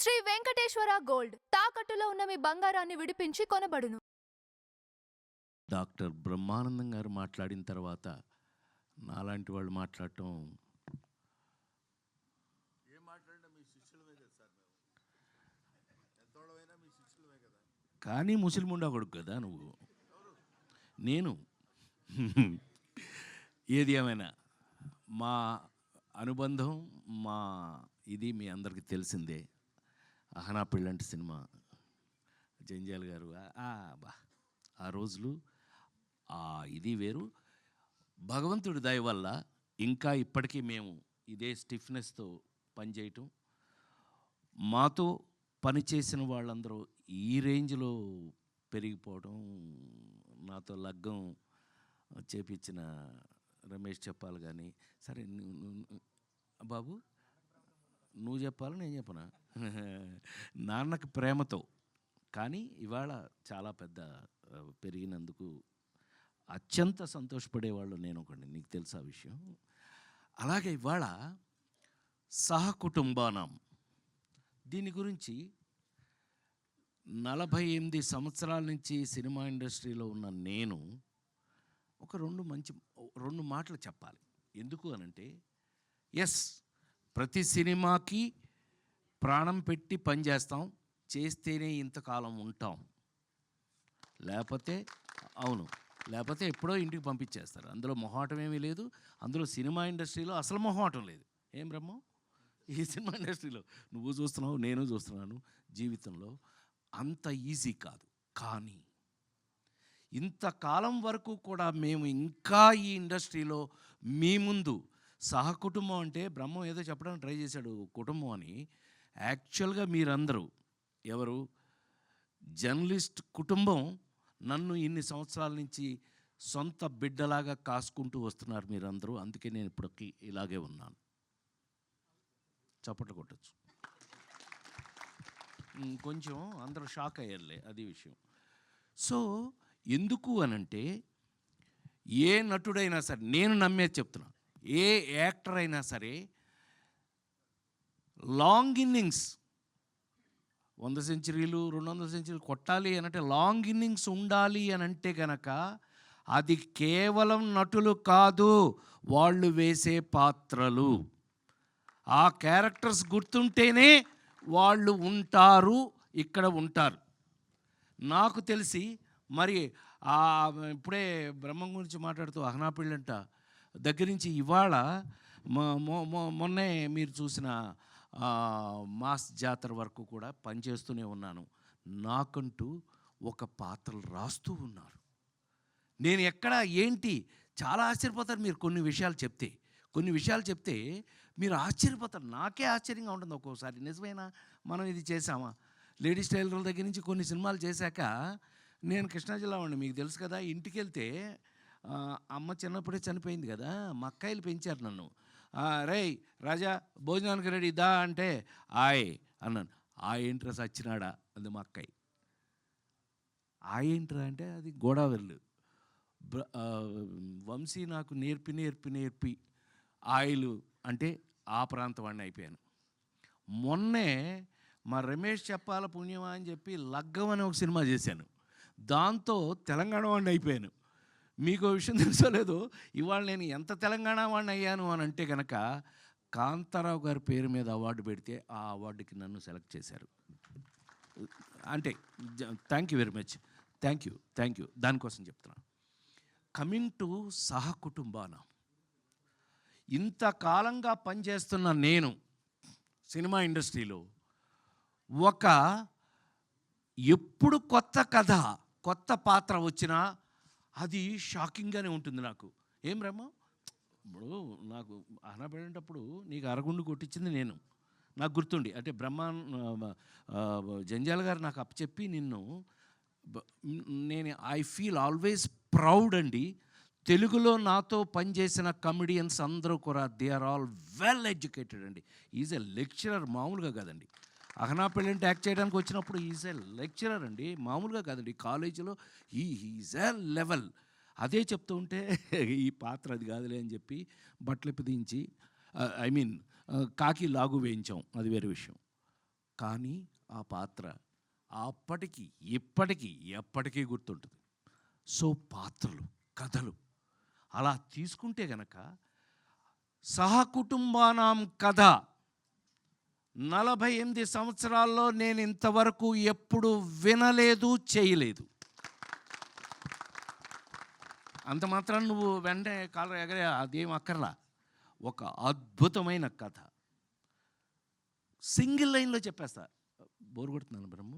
Shri Venkateswara gold తాకట్టులో ఉన్న మీ బంగారాన్ని విడిపించి కొనబడును. డాక్టర్ బ్రహ్మానందం గారు మాట్లాడిన తర్వాత నాలాంటి వాళ్ళు మాట్లాడటం కానీ ముస్లిం కొడుకు కదా నువ్వు. నేను ఏది ఏమైనా మా అనుబంధం మా ఇది మీ అందరికీ తెలిసిందే. అహనా పెళ్ళంటి సినిమా జంజాల్ గారు బా ఆ రోజులు ఇది వేరు. భగవంతుడి దయ వల్ల ఇంకా ఇప్పటికీ మేము ఇదే స్టిఫ్నెస్తో పనిచేయటం, మాతో పనిచేసిన వాళ్ళందరూ ఈ రేంజ్లో పెరిగిపోవడం, నాతో లగ్గం చేపించిన రమేష్ చెప్పాలి. కానీ సరే బాబు నువ్వు చెప్పాలి నేను చెప్పనా నాన్నకి ప్రేమతో. కానీ ఇవాళ చాలా పెద్ద పెరిగినందుకు అత్యంత సంతోషపడేవాళ్ళు నేను ఒకటి, నీకు తెలుసా విషయం. అలాగే ఇవాళ సహకుటుంబానం దీని గురించి 48 సంవత్సరాల నుంచి సినిమా ఇండస్ట్రీలో ఉన్న నేను ఒక రెండు మాటలు చెప్పాలి. ఎందుకు అనంటే, ఎస్, ప్రతి సినిమాకి ప్రాణం పెట్టి పనిచేస్తాం, చేస్తేనే ఇంతకాలం ఉంటాం. లేకపోతే ఎప్పుడో ఇంటికి పంపించేస్తారు. అందులో మొహాటం ఏమీ లేదు. అందులో సినిమా ఇండస్ట్రీలో అసలు మొహాటం లేదు. ఏం బ్రహ్మం, ఈ సినిమా ఇండస్ట్రీలో నువ్వు చూస్తున్నావు, నేను చూస్తున్నాను. జీవితంలో అంత ఈజీ కాదు. కానీ ఇంతకాలం వరకు కూడా మేము ఇంకా ఈ ఇండస్ట్రీలో మీ ముందు సహకుటుంబం అంటే బ్రహ్మం ఏదో చెప్పడానికి ట్రై చేశాడు కుటుంబం అని. యాక్చువల్గా మీరందరూ ఎవరు, జర్నలిస్ట్ కుటుంబం నన్ను ఇన్ని సంవత్సరాల నుంచి సొంత బిడ్డలాగా కాసుకుంటూ వస్తున్నారు మీరందరూ. అందుకే నేను ఇప్పటికి ఇలాగే ఉన్నాను. చప్పట్లు కొట్టచ్చు. కొంచెం అందరూ షాక్ అయ్యారులే, అది విషయం. సో ఎందుకు అనంటే, ఏ నటుడైనా సరే, నేను నమ్మేది చెప్తున్నా, ఏ యాక్టర్ అయినా సరే లాంగ్ ఇన్నింగ్స్ 100 సెంచరీలు 200 సెంచరీలు కొట్టాలి అనంటే లాంగ్ ఇన్నింగ్స్ ఉండాలి అనంటే కనుక అది కేవలం నటులు కాదు, వాళ్ళు వేసే పాత్రలు, ఆ క్యారెక్టర్స్ గుర్తుంటేనే వాళ్ళు ఉంటారు, ఇక్కడ ఉంటారు. నాకు తెలిసి మరి ఇప్పుడే బ్రహ్మం గురించి మాట్లాడుతూ అహనా పెళ్ళంట దగ్గర నుంచి ఇవాళ మొన్నే మీరు చూసిన మాస్ జాతర వరకు కూడా పనిచేస్తూనే ఉన్నాను. నాకంటూ ఒక పాత్రలు రాస్తూ ఉన్నారు. నేను ఎక్కడ ఏంటి చాలా ఆశ్చర్యపోతారు మీరు కొన్ని విషయాలు చెప్తే మీరు ఆశ్చర్యపోతారు. నాకే ఆశ్చర్యంగా ఉంటుంది ఒక్కోసారి. నిజమేనా, మనం ఇది చేసామా? లేడీస్ టైలర్ల దగ్గర నుంచి కొన్ని సినిమాలు చేశాక, నేను కృష్ణా జిల్లా వాడిని, మీకు తెలుసు కదా. ఇంటికి వెళ్తే అమ్మ చిన్నప్పుడే చనిపోయింది కదా, మా అక్కాయిలు పెంచారు నన్ను. రేయ్ రాజా భోజనానికి రెడీ దా అంటే అన్నాను. ఏంట్రా సచ్చినాడా అది మా అక్కాయి. ఏంట్రా అంటే అది గోదావరిలు. వంశీ నాకు నేర్పి ఆయిల్ అంటే ఆ ప్రాంతం వాడిని అయిపోయాను. మొన్నే మా రమేష్ చెప్పాల పుణ్యమా అని చెప్పి లగ్గం అనే ఒక సినిమా చేశాను, దాంతో తెలంగాణ వాడిని అయిపోయాను. మీకు విషయం తెలుసో లేదో, ఇవాళ నేను ఎంత తెలంగాణ వాడిని అయ్యాను అని అంటే కనుక, కాంతారావు గారి పేరు మీద అవార్డు పెడితే ఆ అవార్డుకి నన్ను సెలెక్ట్ చేశారు. అంటే thank you very much, thank you. దానికోసం చెప్తున్నాను. కమింగ్ టు సహకుటుంబాన, ఇంతకాలంగా పనిచేస్తున్న నేను సినిమా ఇండస్ట్రీలో ఎప్పుడు కొత్త కథ కొత్త పాత్ర వచ్చినా అది షాకింగ్గానే ఉంటుంది నాకు. ఏం బ్రహ్మ, ఇప్పుడు నాకు అహనా పడేటప్పుడు నీకు అరగుండు కొట్టించింది నేను, నాకు గుర్తుండి. అంటే జంజాల్ గారు నాకు అప్పచెప్పి నేను ఐ ఫీల్ ఆల్వేస్ ప్రౌడ్ అండి. తెలుగులో నాతో పనిచేసిన కమెడియన్స్ అందరూ కూడా they are all well educated అండి. ఈజ్ ఎ లెక్చరర్, మామూలుగా కాదండి. అహనా పెళ్ళంటే యాక్ట్ చేయడానికి వచ్చినప్పుడు ఈజ్ ఎ లెక్చరర్ అండి, మామూలుగా కాదండి. కాలేజీలో ఈజ్ ఎ లెవెల్. అదే చెప్తూ ఉంటే ఈ పాత్ర అది కాదులే అని చెప్పి బట్టలు దించి కాకి లాగు వేయించాం, అది వేరే విషయం. కానీ ఆ పాత్ర అప్పటికి ఇప్పటికీ ఎప్పటికీ గుర్తుంటుంది. సో పాత్రలు, కథలు అలా తీసుకుంటే గనక సహకుటుంబానాం కథ 48 సంవత్సరాల్లో నేను ఇంతవరకు ఎప్పుడు వినలేదు, చేయలేదు. అంత మాత్రం నువ్వు వెంటనే కాలర్ ఎగరే అదేం అక్కర్లా. ఒక అద్భుతమైన కథ సింగిల్ లైన్లో చెప్పేస్తా. బోరు కొడుతున్నాను బ్రహ్మ,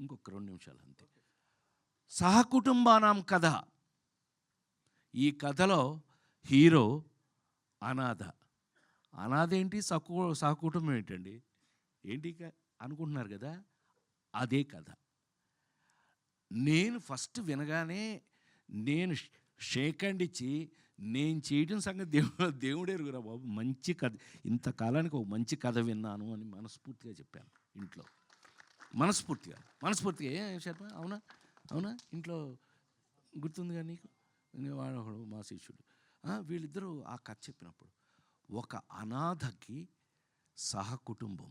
ఇంకొక 2 నిమిషాలు అంతే. సహకుటుంబానాం కథ. ఈ కథలో హీరో అనాథ. అనాథ ఏంటి, సహకుటుంబం ఏంటండి, ఏంటి అనుకుంటున్నారు కదా, అదే కథ. నేను ఫస్ట్ వినగానే నేను షేక్ హ్యాండ్ ఇచ్చి నేను చేయడం సంగతి దేవుడే ఎరుగురా బాబు, మంచి కథ, ఇంతకాలానికి ఒక మంచి కథ విన్నాను అని మనస్ఫూర్తిగా చెప్పాను ఇంట్లో. మనస్ఫూర్తిగా ఏం శర్మ, అవునా అవునా ఇంట్లో గుర్తుందిగా నీకు. వాడు మా శిష్యుడు, వీళ్ళిద్దరూ ఆ కథ చెప్పినప్పుడు ఒక అనాథకి సహకుటుంబం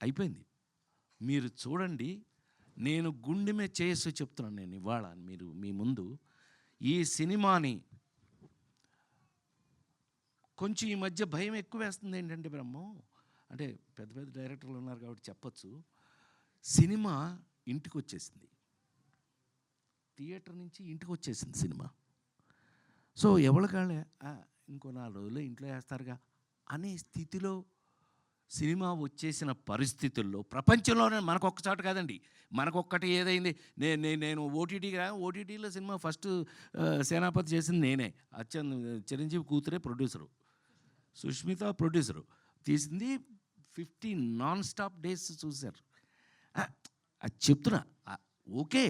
అయిపోయింది. మీరు చూడండి, నేను గుండె మీద చేసి చెప్తున్నాను నేను ఇవాళ మీరు మీ ముందు. ఈ సినిమాని కొంచెం ఈ మధ్య భయం ఎక్కువ వేస్తుంది. ఏంటంటే బ్రహ్మం అంటే పెద్ద పెద్ద డైరెక్టర్లు ఉన్నారు కాబట్టి చెప్పచ్చు, సినిమా ఇంటికి వచ్చేసింది, థియేటర్ నుంచి ఇంటికి వచ్చేసింది సినిమా. సో ఎవరికాళ్ళే ఇంకో 4 రోజులు ఇంట్లో వేస్తారుగా అనే స్థితిలో సినిమా వచ్చేసిన పరిస్థితుల్లో ప్రపంచంలోనే మనకొక్క చోట కాదండి, మనకొక్కటి ఏదైంది, నేను ఓటీటీలో సినిమా ఫస్ట్ సేనాపతి చేసింది నేనే. చిరంజీవి కూతురే ప్రొడ్యూసరు, సుష్మిత ప్రొడ్యూసరు, తీసింది 50 నాన్ స్టాప్ డేస్ చూశారు. అది చెప్తున్నా. ఓకే,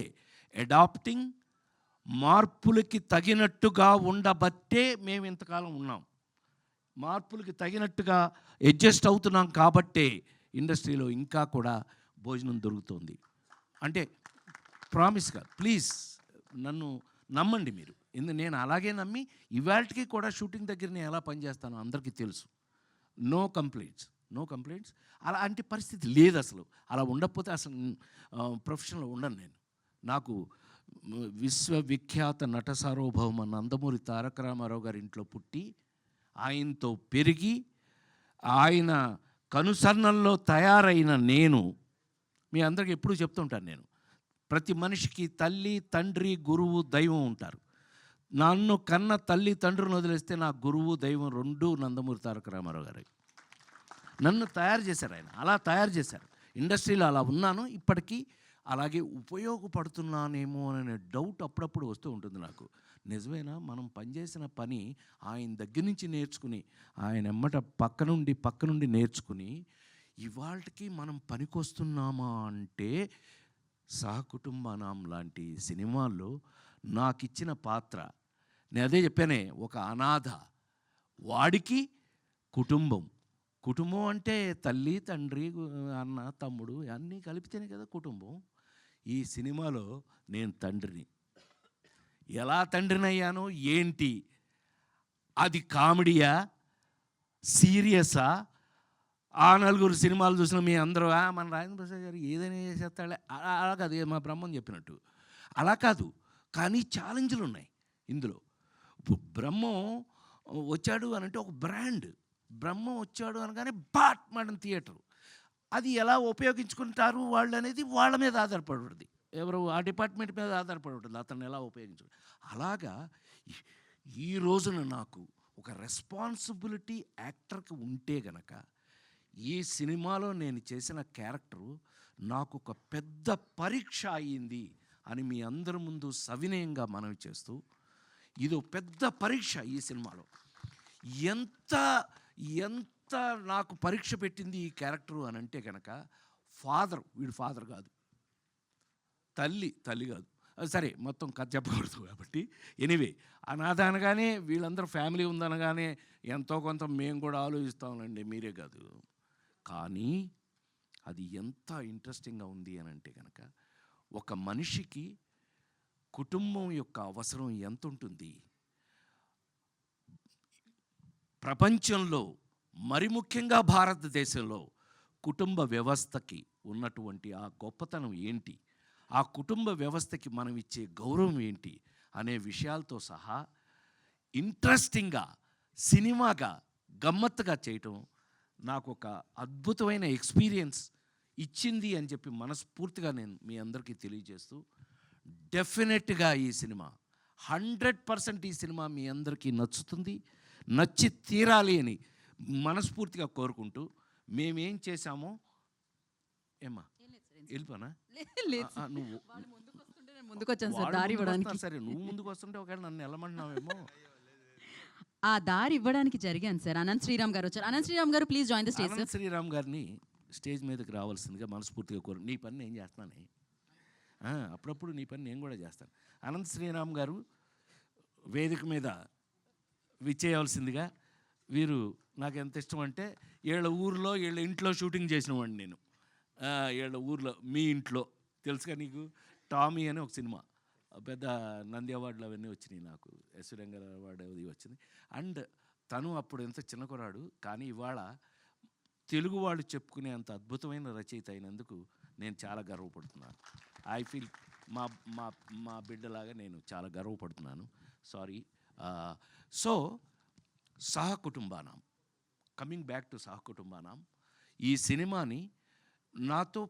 అడాప్టింగ్, మార్పులకి తగినట్టుగా ఉండబట్టే మేము ఇంతకాలం ఉన్నాం. మార్పులకి తగినట్టుగా అడ్జస్ట్ అవుతున్నాం కాబట్టే ఇండస్ట్రీలో ఇంకా కూడా భోజనం దొరుకుతుంది. అంటే ప్రామిస్గా ప్లీజ్ నన్ను నమ్మండి మీరు. నేను అలాగే నమ్మి ఇవాళకి కూడా షూటింగ్ దగ్గర నేను ఎలా పనిచేస్తానో అందరికీ తెలుసు. No complaints. అలాంటి పరిస్థితి లేదు అసలు. అలా ఉండకపోతే అసలు ప్రొఫెషన్లో ఉండను నేను. నాకు విశ్వవిఖ్యాత నట సార్వభౌమ నందమూరి తారక రామారావు గారి ఇంట్లో పుట్టి ఆయనతో పెరిగి ఆయన కనుసన్నల్లో తయారైన నేను మీ అందరికీ ఎప్పుడూ చెప్తుంటాను, నేను ప్రతి మనిషికి తల్లి, తండ్రి, గురువు, దైవం ఉంటారు. నన్ను కన్న తల్లి తండ్రిని వదిలేస్తే నా గురువు, దైవం 2 నందమూరి తారక రామారావు గారు. నన్ను తయారు చేశారు ఆయన, అలా తయారు చేశారు. ఇండస్ట్రీలో అలా ఉన్నాను, ఇప్పటికీ అలాగే ఉపయోగపడుతున్నానేమో అనే డౌట్ అప్పుడప్పుడు వస్తూ ఉంటుంది నాకు. నిజమేనా, మనం పనిచేసిన పని ఆయన దగ్గర నుంచి నేర్చుకుని, ఆయన ఎమ్మట పక్క నుండి నేర్చుకుని ఇవాళకి మనం పనికొస్తున్నామా అంటే సహకుటుంబానాం లాంటి సినిమాల్లో నాకు ఇచ్చిన పాత్ర, నేను అదే చెప్పానే, ఒక అనాథ, వాడికి కుటుంబం అంటే తల్లి, తండ్రి, అన్న, తమ్ముడు అన్నీ కలిపితేనే కదా కుటుంబం. ఈ సినిమాలో నేను తండ్రిని. ఎలా తండ్రిని అయ్యానో ఏంటి, అది కామెడీయా, సీరియసా? ఆ 4 సినిమాలు చూసిన మీ అందరూ మన రాజేంద్ర ప్రసాద్ గారు ఏదైనా చేసేస్తాడే, అలా కాదు, మా బ్రహ్మం చెప్పినట్టు అలా కాదు. కానీ ఛాలెంజ్లు ఉన్నాయి ఇందులో. ఇప్పుడు బ్రహ్మం వచ్చాడు అని అంటే ఒక బ్రాండ్. బ్రహ్మం వచ్చాడు అనగానే బాట్ మేడం థియేటరు. అది ఎలా ఉపయోగించుకుంటారు వాళ్ళు అనేది వాళ్ళ మీద ఆధారపడి ఉంటుంది, ఎవరు ఆ డిపార్ట్మెంట్ మీద ఆధారపడి ఉంటుంది, అతను ఎలా ఉపయోగించు. అలాగా ఈ రోజున నాకు ఒక రెస్పాన్సిబిలిటీ యాక్టర్కి ఉంటే గనక ఈ సినిమాలో నేను చేసిన క్యారెక్టరు నాకు ఒక పెద్ద పరీక్ష అయ్యింది అని మీ అందరి ముందు సవినయంగా మనవి చేస్తూ, ఇది ఒక పెద్ద పరీక్ష ఈ సినిమాలో. ఎంత నాకు పరీక్ష పెట్టింది ఈ క్యారెక్టరు అని అంటే కనుక, వీడు ఫాదర్ కాదు, తల్లి కాదు, సరే మొత్తం కథ చెప్పకూడదు కాబట్టి. ఎనీవే, అనాథ అనగానే వీళ్ళందరూ ఫ్యామిలీ ఉందనగానే ఎంతో కొంత మేము కూడా ఆలోచిస్తామండి, మీరే కాదు. కానీ అది ఎంత ఇంట్రెస్టింగ్గా ఉంది అని అంటే కనుక, ఒక మనిషికి కుటుంబం యొక్క అవసరం ఎంత ఉంటుంది, ప్రపంచంలో మరి ముఖ్యంగా భారతదేశంలో కుటుంబ వ్యవస్థకి ఉన్నటువంటి ఆ గొప్పతనం ఏంటి, ఆ కుటుంబ వ్యవస్థకి మనం ఇచ్చే గౌరవం ఏంటి అనే విషయాలతో సహా ఇంట్రెస్టింగ్గా సినిమాగా గమ్మత్తుగా చేయటం నాకు ఒక అద్భుతమైన ఎక్స్పీరియన్స్ ఇచ్చింది అని చెప్పి మనస్ఫూర్తిగా నేను మీ అందరికీ తెలియజేస్తూ, డెఫినెట్గా ఈ సినిమా 100% ఈ సినిమా మీ అందరికీ నచ్చుతుంది, నచ్చి తీరాలి అని మనస్ఫూర్తిగా కోరుకుంటూ మేమేం చేశామో ఏమ్మా వెళ్ళిపోనా నువ్వు ముందుకు వచ్చాను సార్ వాళ్ళు దారి ముందుకు ఇవ్వడానికి. వస్తున్నారు, సరే నువ్వు ముందుకు వస్తుంటే ఒకవేళ నన్ను వెళ్ళమంటున్నావేమో. ఆ దారి ఇవ్వడానికి జరిగాను సార్. అనంత్ శ్రీరామ్ గారు వచ్చారు. అనంత్ శ్రీరామ్ గారు please join the stage Anant sir. Sriram గారిని స్టేజ్ మీదకి రావాల్సిందిగా మనస్ఫూర్తిగా కోరు. నీ పని నేను చేస్తానే, అప్పుడప్పుడు నీ పని నేను కూడా చేస్తాను. అనంత్ శ్రీరామ్ గారు వేదిక మీద విచ్చేయవలసిందిగా. వీరు నాకు ఎంత ఇష్టం అంటే వీళ్ళ ఊర్లో వీళ్ళ ఇంట్లో షూటింగ్ చేసిన వాడిని నేను. వీళ్ళ ఊర్లో మీ ఇంట్లో తెలుసుగా నీకు, టామీ అని ఒక సినిమా పెద్ద నంది అవార్డులు అవన్నీ వచ్చినాయి, నాకు ఎస్ రంగారావు అవార్డు అది వచ్చింది. అండ్ తను అప్పుడు ఎంత చిన్న కుర్రాడు, కానీ ఇవాళ తెలుగు వాళ్ళు చెప్పుకునే అంత అద్భుతమైన రచయిత అయినందుకు నేను చాలా గర్వపడుతున్నాను. ఐ ఫీల్ మా మా మా బిడ్డలాగా నేను చాలా గర్వపడుతున్నాను. Sorry. So Sahakutumbanam, coming back to Sahakutumbanam, ఈ సినిమాని నాతో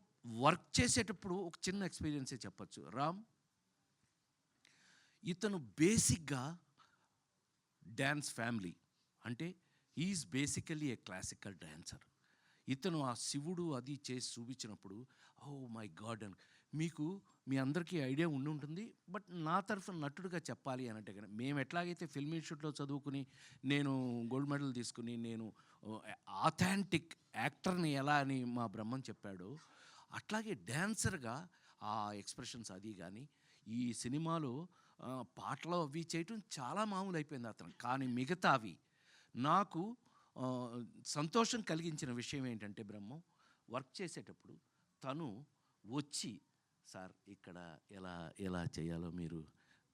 వర్క్ చేసేటప్పుడు ఒక చిన్న ఎక్స్పీరియన్సే చెప్పచ్చు. రామ్ ఇతను బేసిక్గా డ్యాన్స్ ఫ్యామిలీ, అంటే is basically a classical dancer. ఇతను ఆ శివుడు అది చేసి చూపించినప్పుడు ఓ మై గాడ్ అని మీకు మీ అందరికీ ఐడియా ఉండి ఉంటుంది. బట్ నా తరఫున నటుడుగా చెప్పాలి అని అంటే కానీ, మేము ఎట్లాగైతే ఫిల్మ్ ఇన్స్టిట్యూట్లో చదువుకుని నేను గోల్డ్ మెడల్ తీసుకుని నేను ఆథెంటిక్ యాక్టర్ని ఎలా అని మా బ్రహ్మం చెప్పాడో, అట్లాగే డ్యాన్సర్గా ఆ ఎక్స్ప్రెషన్స్ అది కానీ ఈ సినిమాలో పాటలు అవి చేయటం చాలా మామూలు అయిపోయింది అతను. కానీ మిగతావి నాకు సంతోషం కలిగించిన విషయం ఏంటంటే, బ్రహ్మం వర్క్ చేసేటప్పుడు తను వచ్చి సార్ ఇక్కడ ఎలా ఎలా చేయాలో మీరు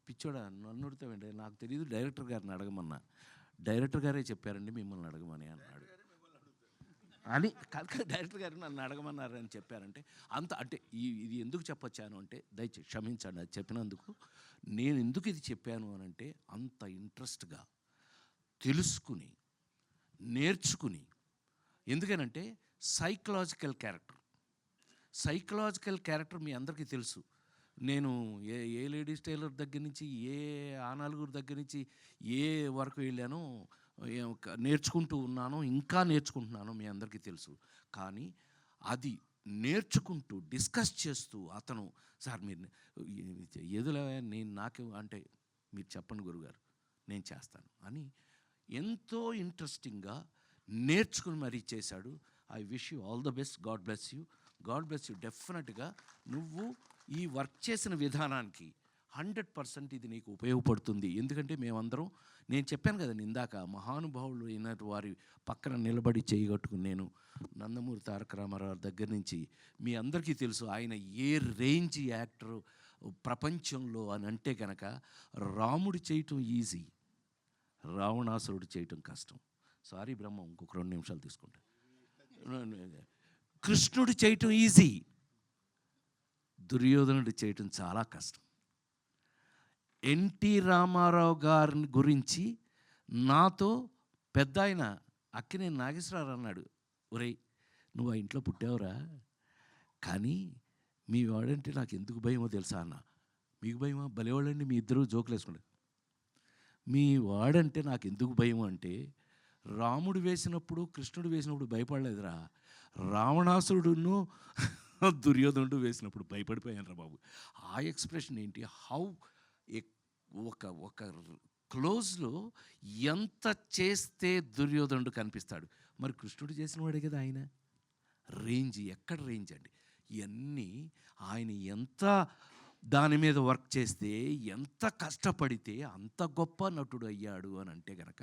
పిచ్చోడా నన్ను అడుగుతామండి, నాకు తెలియదు, డైరెక్టర్ గారిని అడగమన్నా, డైరెక్టర్ గారే చెప్పారండి మిమ్మల్ని అడగమని అన్నాడు అని. డైరెక్టర్ గారు నన్ను అడగమన్నారు అని చెప్పారంటే అంత అంటే ఇది ఎందుకు చెప్పొచ్చాను అంటే, దయచేసి క్షమించండి అది చెప్పినందుకు. నేను ఎందుకు ఇది చెప్పాను అని అంటే, అంత ఇంట్రెస్ట్గా తెలుసుకుని నేర్చుకుని, ఎందుకనంటే సైకలాజికల్ క్యారెక్టర్ మీ అందరికీ తెలుసు. నేను ఏ లేడీస్ టైలర్ దగ్గర నుంచి ఏ ఆనాలుగురు దగ్గర నుంచి ఏ వరకు వెళ్ళానో నేర్చుకుంటూ ఉన్నాను, ఇంకా నేర్చుకుంటున్నాను, మీ అందరికీ తెలుసు. కానీ అది నేర్చుకుంటూ డిస్కస్ చేస్తూ అతను సార్ మీరు ఏదిలే నేను నాకు అంటే మీరు చెప్పండి గురుగారు నేను చేస్తాను అని ఎంతో ఇంట్రెస్టింగ్గా నేర్చుకుని మరీ చేశాడు. I wish you all the best. God bless you. డెఫినెట్గా నువ్వు ఈ వర్క్ చేసిన విధానానికి 100% ఇది నీకు ఉపయోగపడుతుంది. ఎందుకంటే మేమందరం, నేను చెప్పాను కదా ఇందాక, మహానుభావులు అయిన వారి పక్కన నిలబడి చేయగట్టుకుని నేను నందమూరి తారక రామారావు దగ్గర నుంచి మీ అందరికీ తెలుసు ఆయన ఏ రేంజ్ యాక్టర్ ప్రపంచంలో అని అంటే కనుక, రాముడు చేయటం ఈజీ, రావణాసురుడు చేయటం కష్టం. సారీ బ్రహ్మ, ఇంకొక 2 నిమిషాలు తీసుకుంటా. కృష్ణుడు చేయటం ఈజీ, దుర్యోధనుడు చేయటం చాలా కష్టం. ఎన్టీ రామారావు గారిని గురించి నాతో పెద్ద ఆయన అక్కినేని నాగేశ్వరరావు అన్నాడు, ఒరేయ్ నువ్వు ఆ ఇంట్లో పుట్టావురా, కానీ మీ వాడంటే నాకు ఎందుకు భయమో తెలుసా అన్న. మీకు భయమా? భలేవాళ్ళండి మీ ఇద్దరు జోకులు వేసుకుంటారు. మీ వాడంటే నాకు ఎందుకు భయం అంటే, రాముడు వేసినప్పుడు కృష్ణుడు వేసినప్పుడు భయపడలేదురా, రావణాసురుడును దుర్యోధనుడు వేసినప్పుడు భయపడిపోయాను రా బాబు. ఆ ఎక్స్ప్రెషన్ ఏంటి, హౌ ఒక క్లోజ్లో ఎంత చేస్తే దుర్యోధనుడు కనిపిస్తాడు. మరి కృష్ణుడు చేసిన వాడే కదా ఆయన. రేంజ్ ఎక్కడ రేంజ్ అండి. ఇవన్నీ ఆయన ఎంత దాని మీద వర్క్ చేస్తే, ఎంత కష్టపడితే అంత గొప్ప నటుడు అయ్యాడు అని అంటే కనుక,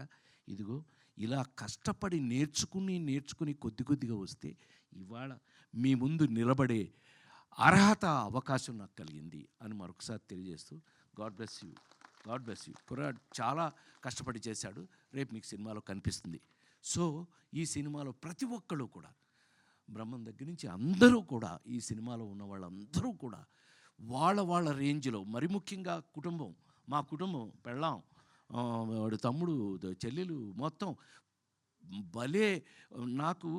ఇదిగో ఇలా కష్టపడి నేర్చుకుని కొద్దిగా వస్తే ఇవాళ మీ ముందు నిలబడే అర్హత అవకాశం నాకు కలిగింది అని మరొకసారి తెలియజేస్తూ, గాడ్ బ్లెస్ యూ. కుర్రాడు చాలా కష్టపడి చేశాడు, రేపు మీకు సినిమాలో కనిపిస్తుంది. సో ఈ సినిమాలో ప్రతి ఒక్కళ్ళు కూడా బ్రహ్మం దగ్గర నుంచి అందరూ కూడా, ఈ సినిమాలో ఉన్న వాళ్ళందరూ కూడా వాళ్ళ రేంజ్లో, మరి ముఖ్యంగా కుటుంబం, మా కుటుంబం, పెళ్ళాం, వాడు తమ్ముడు, చెల్లెలు, మొత్తం భలే. నాకు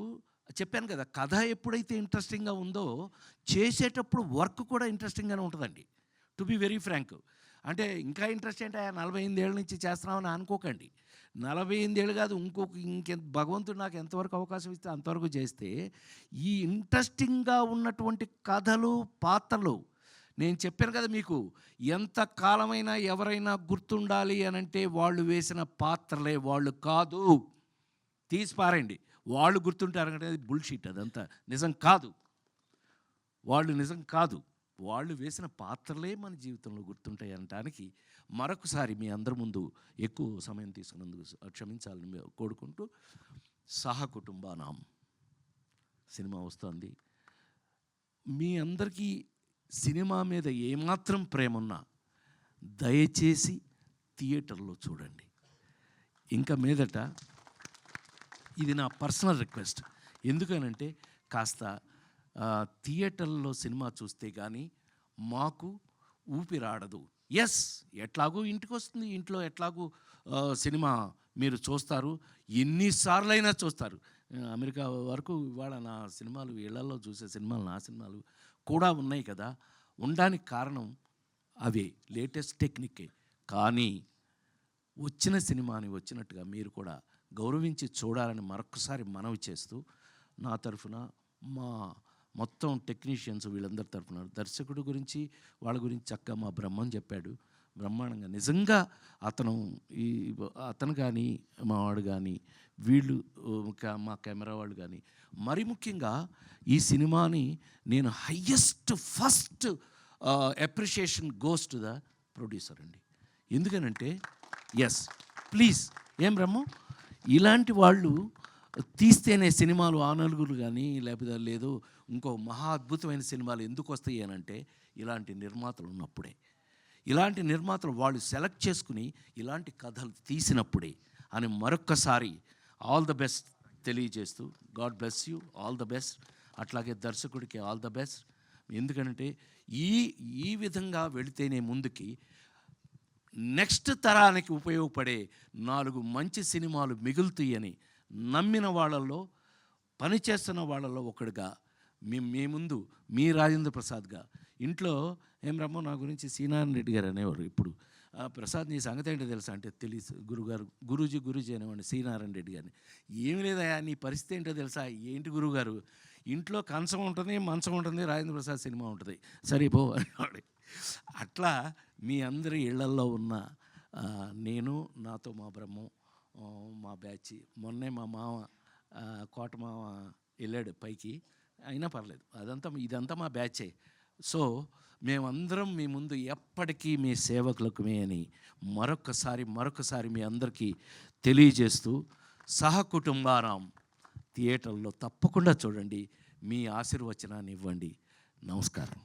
చెప్పాను కదా, కథ ఎప్పుడైతే ఇంట్రెస్టింగ్గా ఉందో చేసేటప్పుడు వర్క్ కూడా ఇంట్రెస్టింగ్గానే ఉంటుందండి. To be very frank. అంటే ఇంకా ఇంట్రెస్ట్ అంటే 48 ఏళ్ళ నుంచి చేస్తున్నామని అనుకోకండి. 48 ఏళ్ళు కాదు, ఇంకెంత భగవంతుడు నాకు ఎంతవరకు అవకాశం ఇస్తే అంతవరకు చేస్తే, ఈ ఇంట్రెస్టింగ్గా ఉన్నటువంటి కథలు, పాత్రలు, నేను చెప్పాను కదా మీకు, ఎంత కాలమైనా ఎవరైనా గుర్తుండాలి అనంటే వాళ్ళు వేసిన పాత్రలే, వాళ్ళు కాదు. తీసి పారండి, వాళ్ళు గుర్తుంటారంటే అది బుల్షీట్, అదంతా నిజం కాదు. వాళ్ళు నిజం కాదు, వాళ్ళు వేసిన పాత్రలే మన జీవితంలో గుర్తుంటాయి అనటానికి మరొకసారి మీ అందరి ముందు ఎక్కువ సమయం తీసుకున్నందుకు క్షమించాలని కోరుకుంటూ, సహకుటుంబానాం సినిమా వస్తుంది. మీ అందరికీ సినిమా మీద ఏమాత్రం ప్రేమ ఉన్నా దయచేసి థియేటర్లో చూడండి. ఇంకా మీదట ఇది నా పర్సనల్ రిక్వెస్ట్. ఎందుకనంటే కాస్త థియేటర్లో సినిమా చూస్తే కానీ మాకు ఊపిరాడదు. ఎస్, ఎట్లాగూ ఇంటికి వస్తుంది, ఇంట్లో ఎట్లాగూ సినిమా మీరు చూస్తారు, ఎన్నిసార్లైనా చూస్తారు. అమెరికా వరకు ఇవాళ నా సినిమాలు, ఇళ్లలో చూసే సినిమాలు, నా సినిమాలు కూడా ఉన్నాయి కదా. ఉండడానికి కారణం అవే, లేటెస్ట్ టెక్నికే. కానీ వచ్చిన సినిమాని వచ్చినట్టుగా మీరు కూడా గౌరవించి చూడాలని మరొకసారి మనవి చేస్తూ, నా తరఫున, మా మొత్తం టెక్నీషియన్స్ వీళ్ళందరి తరఫున, దర్శకుడు గురించి వాళ్ళ గురించి చక్కగా మా బ్రహ్మం చెప్పాడు బ్రహ్మాండంగా. నిజంగా అతను కానీ, మా వాడు కానీ, వీళ్ళు మా కెమెరా వాళ్ళు కానీ, మరి ముఖ్యంగా ఈ సినిమాని నేను first appreciation goes to the producer అండి. ఎందుకనంటే ఎస్, ప్లీజ్, ఏం బ్రహ్మం, ఇలాంటి వాళ్ళు తీస్తేనే సినిమాలు ఆ నలుగురు కానీ, లేకపోతే లేదు ఇంకో మహా అద్భుతమైన సినిమాలు ఎందుకు వస్తాయి అనంటే ఇలాంటి నిర్మాతలు ఉన్నప్పుడే. ఇలాంటి నిర్మాతలు వాళ్ళు సెలెక్ట్ చేసుకుని ఇలాంటి కథలు తీసినప్పుడే అని మరొక్కసారి ఆల్ ద బెస్ట్ తెలియజేస్తూ, God bless you, all the best. అట్లాగే దర్శకుడికి ఆల్ ద బెస్ట్. ఎందుకంటే ఈ విధంగా వెళితేనే ముందుకి నెక్స్ట్ తరానికి ఉపయోగపడే 4 మంచి సినిమాలు మిగులుతాయని నమ్మిన వాళ్ళల్లో, పనిచేస్తున్న వాళ్ళల్లో ఒకడుగా మీ ముందు మీ రాజేంద్ర ప్రసాద్గా. ఇంట్లో ఏం రమ్మో నా గురించి సీనారాయణ రెడ్డి గారు అనేవారు. ఇప్పుడు ప్రసాద్ నీ సంగతి ఏంటో తెలుసా అంటే, తెలుసు గురుగారు, గురూజీ అనేవాడిని సీనారాయణ రెడ్డి గారిని. ఏమి లేదయా, నీ పరిస్థితి ఏంటో తెలుసా? ఏంటి గురుగారు, ఇంట్లో కంచం ఉంటుంది, మంచం ఉంటుంది, రాజేంద్ర ప్రసాద్ సినిమా ఉంటుంది, సరిపో అనేవాడు. అట్లా మీ అందరి ఇళ్లల్లో ఉన్న నేను, నాతో మా బ్రహ్మం, మా బ్యాచ్, మొన్నే మా మామ కోట మామ వెళ్ళాడు పైకి, అయినా పర్లేదు, ఇదంతా మా బ్యాచే. సో మేమందరం మీ ముందు ఎప్పటికీ మీ సేవకులకుమే అని మరొకసారి మీ అందరికీ తెలియజేస్తూ, సహకుటుంబారాం థియేటర్లో తప్పకుండా చూడండి, మీ ఆశీర్వచనాన్ని ఇవ్వండి. నమస్కారం.